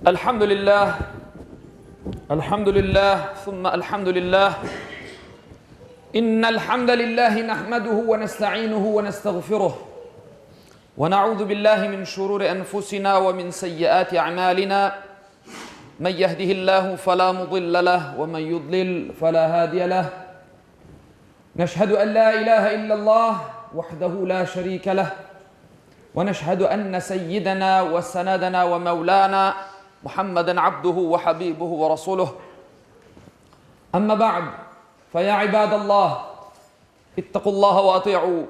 الحمد لله ثم الحمد لله إن الحمد لله نحمده ونستعينه ونستغفره ونعوذ بالله من شرور أنفسنا ومن سيئات أعمالنا من يهده الله فلا مضل له ومن يضلل فلا هادي له نشهد أن لا إله إلا الله وحده لا شريك له ونشهد أن سيدنا وسندنا ومولانا محمدا عبده وحبيبه ورسوله أما بعد فيا عباد الله اتقوا الله وأطيعوا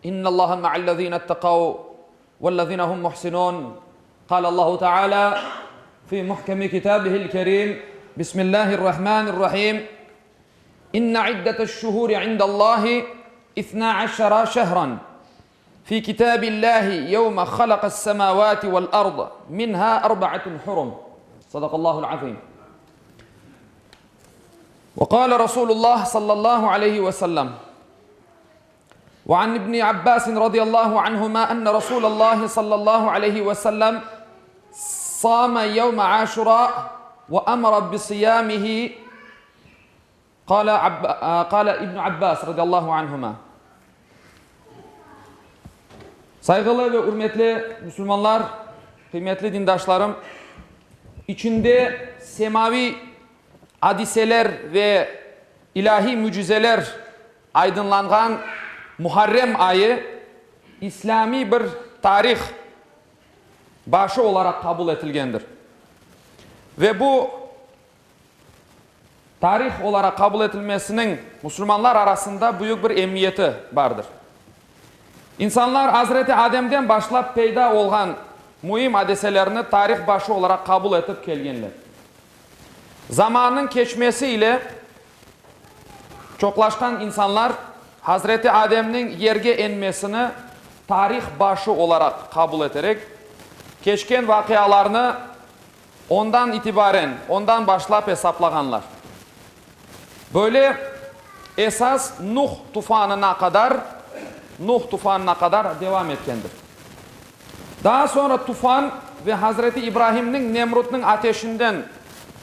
إن الله مع الذين اتقوا والذين هم محسنون قال الله تعالى في محكم كتابه الكريم بسم الله الرحمن الرحيم إن عدة الشهور عند الله 12 شهرا في كتاب الله يوم خلق السماوات والأرض منها 4 حرم صدق الله العظيم وقال رسول الله صلى الله عليه وسلم وعن ابن عباس رضي الله عنهما أن رسول الله صلى الله عليه وسلم صام يوم عاشوراء وأمر بصيامه قال ابن عباس رضي الله عنهما. Saygılı ve hürmetli Müslümanlar, kıymetli dindaşlarım, içinde semavi hadiseler ve ilahi mucizeler aydınlanan Muharrem ayı İslami bir tarih başı olarak kabul edilgendir. Ve bu tarih olarak kabul edilmesinin Müslümanlar arasında büyük bir emniyeti vardır. İnsanlar Hazreti Adem'den başlap peyda olan mühim hadiselerini tarih başı olarak kabul edip kelgenler. Zamanın geçmesiyle çoklaşkan insanlar Hazreti Adem'in yerge inmesini tarih başı olarak kabul ederek geçken vakıalarını ondan başlap hesaplaganlar. Böyle esas Nuh tufanına kadar devam etkendir. Daha sonra tufan ve Hazreti İbrahim'in Nemrut'un ateşinden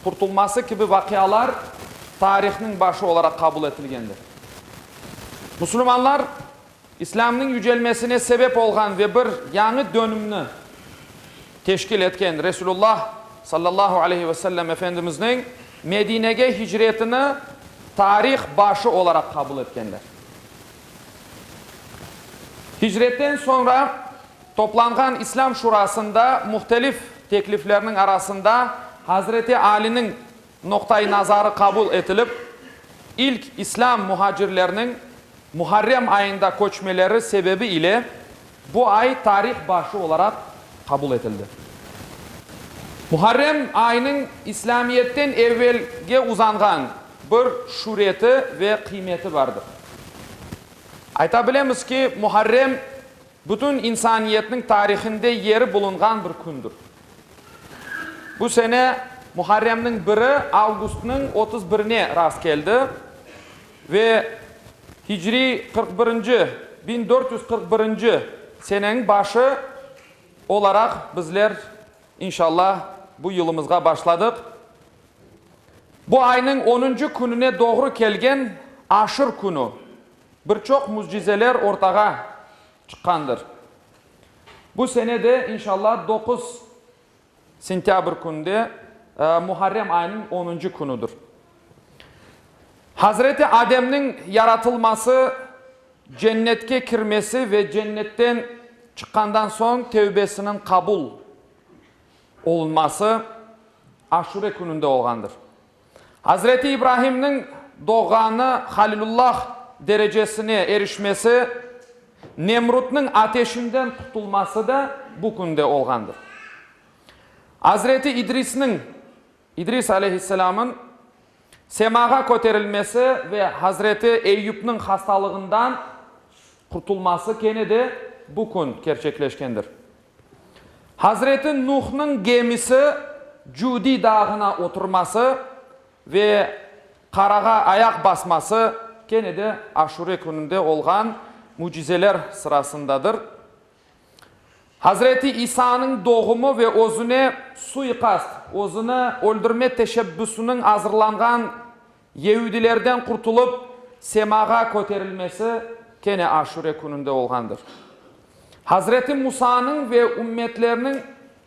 kurtulması gibi vakıalar tarihinin başı olarak kabul edilgendir. Müslümanlar İslam'ın yücelmesine sebep olan ve bir yanı dönümünü teşkil etken Resulullah sallallahu aleyhi ve sellem Efendimiz'in Medine'ye hicretini tarih başı olarak kabul etkenler. Hicretten sonra toplangan İslam Şurası'nda muhtelif tekliflerinin arasında Hazreti Ali'nin noktayı nazarı kabul edilip ilk İslam muhacirlerinin Muharrem ayında koçmeleri sebebi ile bu ay tarih başı olarak kabul edildi. Muharrem ayının İslamiyet'ten evvelge uzangan bir şureti ve kıymeti vardır. Aytabilemiz ki Muharrem bütün insaniyetin tarihinde yeri bulungan bir gündür. Bu sene Muharrem'nin 1'i Ağustos'un 31'ine rast geldi ve Hicri 1441. Senenin başı olarak bizler inşallah bu yılımızga başladık. Bu ayının 10. gününe doğru kelgen Aşır günü birçok mucizeler ortaya çıkandır. Bu senede inşallah 9 sentyabr günde Muharrem ayının 10. günüdür. Hazreti Adem'in yaratılması, cennetke kirmesi ve cennetten çıkandan son tevbesinin kabul olunması Aşure gününde olgandır. Hazreti İbrahim'in doğanı Halilullah derecesine erişmesi, Nemrut'un ateşinden kurtulması da bu günde olgandır. Hazreti İdris aleyhisselamın semaga koterilmesi ve Hazreti Eyyub'un hastalığından kurtulması gene de bu gün gerçekleşkendir. Hazreti Nuh'un gemisi Cudi dağına oturması ve karağa ayak basması gene de Aşure gününde olgan mucizeler sırasındadır. Hazreti İsa'nın doğumu ve özüne suikast, özünü öldürme teşebbüsünün hazırlangan Yahudilerden kurtulup semaga köterilmesi kene Aşure gününde olgandır. Hazreti Musa'nın ve ümmetlerinin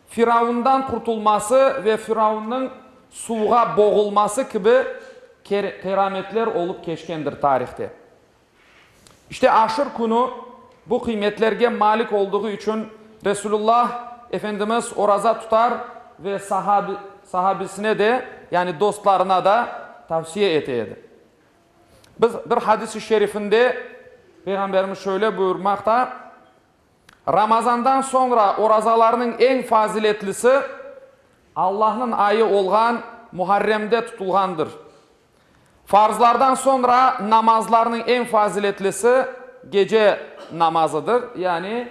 Firavundan kurtulması ve Firavun'un suğa boğulması gibi kerametler olup geçkendir tarihte. İşte Aşur günü bu kıymetlerge malik olduğu için Resulullah Efendimiz oraza tutar ve sahabisine de yani dostlarına da tavsiye eteydi. Biz bir hadis-i şerifinde Peygamberimiz şöyle buyurmakta: Ramazandan sonra orazalarının en faziletlisi Allah'ın ayı olgan Muharrem'de tutulgandır. Farzlardan sonra namazlarının en faziletlisi gece namazıdır. Yani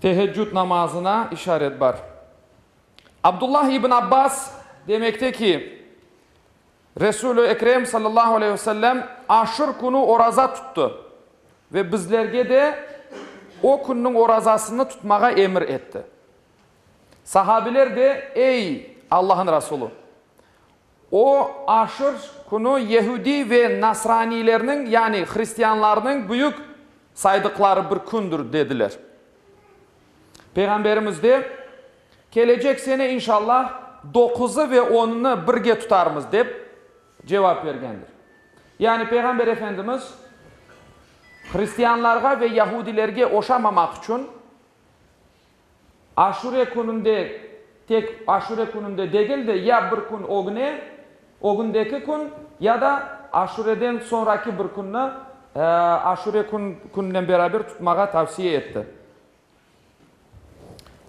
teheccüd namazına işaret var. Abdullah İbn Abbas demekte ki Resulü Ekrem sallallahu aleyhi ve sellem Aşur günü oraza tuttu ve bizlerge de o günün orazasını tutmağa emir etti. Sahabiler de ey Allah'ın Resulü, o Aşur günü Yahudi ve Nasranilerinin yani Hristiyanlarının büyük saydıkları bir gündür dediler. Peygamberimiz de gelecek sene inşallah 9'u ve 10'unu birge tutarımız deyip cevap vergendir. Yani Peygamber Efendimiz Hristiyanlarga ve Yahudilerge oşamamak için Aşure gününde tek Aşure gününde değil de ya bir gün o gündeki gün ya da Aşure'den sonraki bir günü Aşure gününden beraber tutmağa tavsiye etti.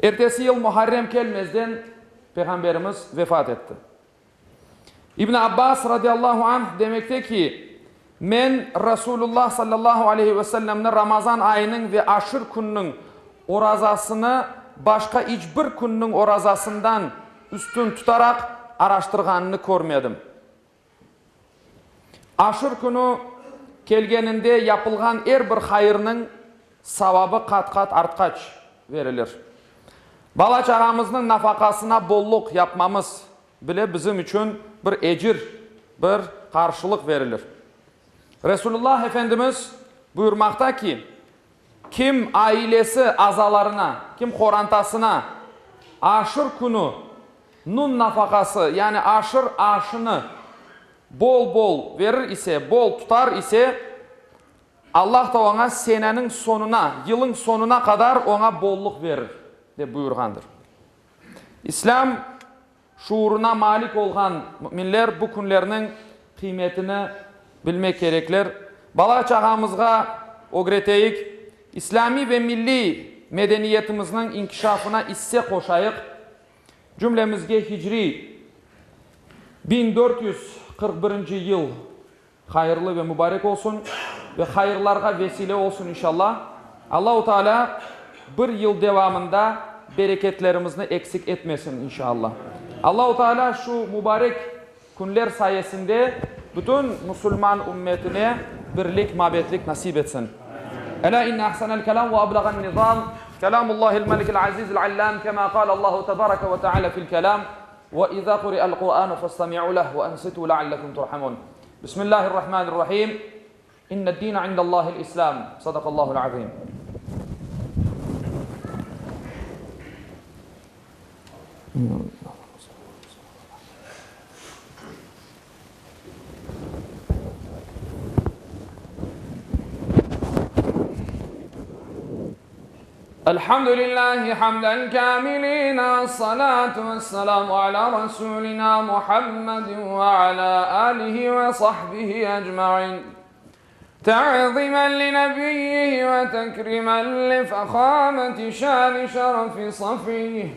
Ertesi yıl Muharrem gelmezden Peygamberimiz vefat etti. İbn Abbas radıyallahu anh demekte ki men Resulullah sallallahu aleyhi ve sellem'nin Ramazan ayının ve Aşur gününün orazasını başka hiçbir günün orazasından üstün tutarak araştırganını görmedim. Aşur günü kelgeninde yapılgan her bir hayırının savabı kat kat artkaç verilir. Bala çağımızın nafakasına bolluk yapmamız bile bizim için bir ecir, bir karşılık verilir. Resulullah Efendimiz buyurmakta ki kim ailesi azalarına, kim korantasına Aşur günü nun nafakası yani aşır aşını bol bol verir ise, bol tutar ise Allah da ona senenin sonuna, yılın sonuna kadar ona bolluk verir de buyurgandır. İslam şuuruna malik olan müminler bu günlerinin kıymetini bilmek gerekler. Bala çağımızga öğreteyik, İslami ve milli medeniyetimizin inkişafına isse koşayık. Cümlemizge Hicri 1441 yıl hayırlı ve mübarek olsun ve hayırlarga vesile olsun inşallah. Allah-u Teala bir yıl devamında bereketlerimizi eksik etmesin inşallah. Allah-u Teala şu mübarek günler sayesinde bütün Müslüman ümmetine birlik, mabetlik nasip etsin. Ela inne ahsanel kelam ve ablagan nizam kelamullahil melikil azizil allam kema kâle Allahu tebareke ve teala fil kelam ve izâ kuri'al Kur'anu fastami'u leh ve ensitu leallekum turhamun. Bismillahirrahmanirrahim. İnned dîne indallâhil islam. Sadakallahul azim. Elhamdülillahi hamden kamilina, salatu vesselamu ala Resulina Muhammedin ve ala alihi ve sahbihi ecma'in. تعظيما لنبيه وتكريما لفخامة شان شرف صفيه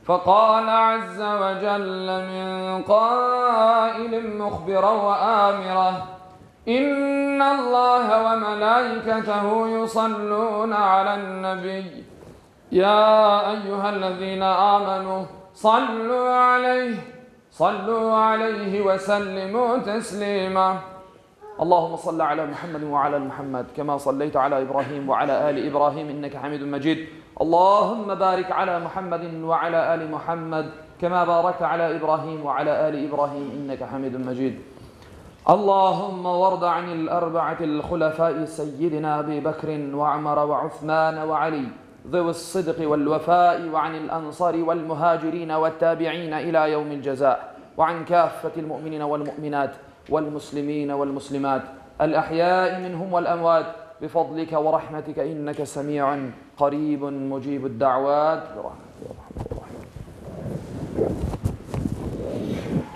فقال عز وجل من قائل مخبرا وآمرا إن الله وملائكته يصلون على النبي يا أيها الذين آمنوا صلوا عليه وسلموا تسليما اللهم صل على محمد وعلى آل محمد كما صليت على إبراهيم وعلى آل إبراهيم إنك حميد مجيد. اللهم بارك على محمد وعلى آل محمد كما باركت على إبراهيم وعلى آل إبراهيم إنك حميد مجيد. اللهم وارض عن الأربعة الخلفاء سيدنا أبي بكر وعمر وعثمان وعلي ذوي الصدق والوفاء، وعن الأنصار والمهاجرين والتابعين إلى يوم الجزاء، وعن كافة المؤمنين والمؤمنات والمسلمين والمسلمات الأحياء منهم والأموات بفضلك ورحمتك إنك سميع قريب مجيب الدعوات برحمتك.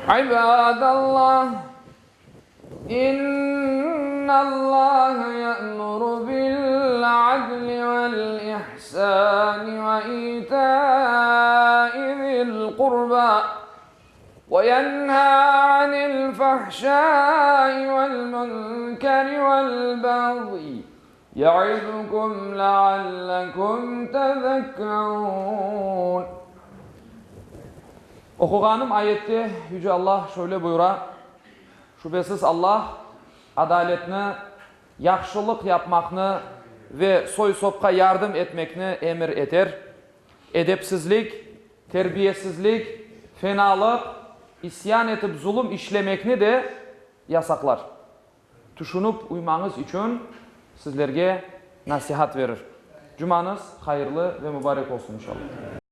عباد الله، إن الله يأمر بالعدل والإحسان وإيتاء ذي القربى وينهى عن الفحشاء والمنكر والبغي يعظكم لعلكم تذكرون. Okuğanım ayette Yüce Allah şöyle buyura: şüphesiz Allah adaletini, yaxşılık yapmakını ve soy sopka yardım etmekini emir eder. Edepsizlik, terbiyesizlik, fenalık, isyan etip zulüm işlemekni de yasaklar. Düşünüp uymanız için sizlerge nasihat verir. Cumanız hayırlı ve mübarek olsun inşallah.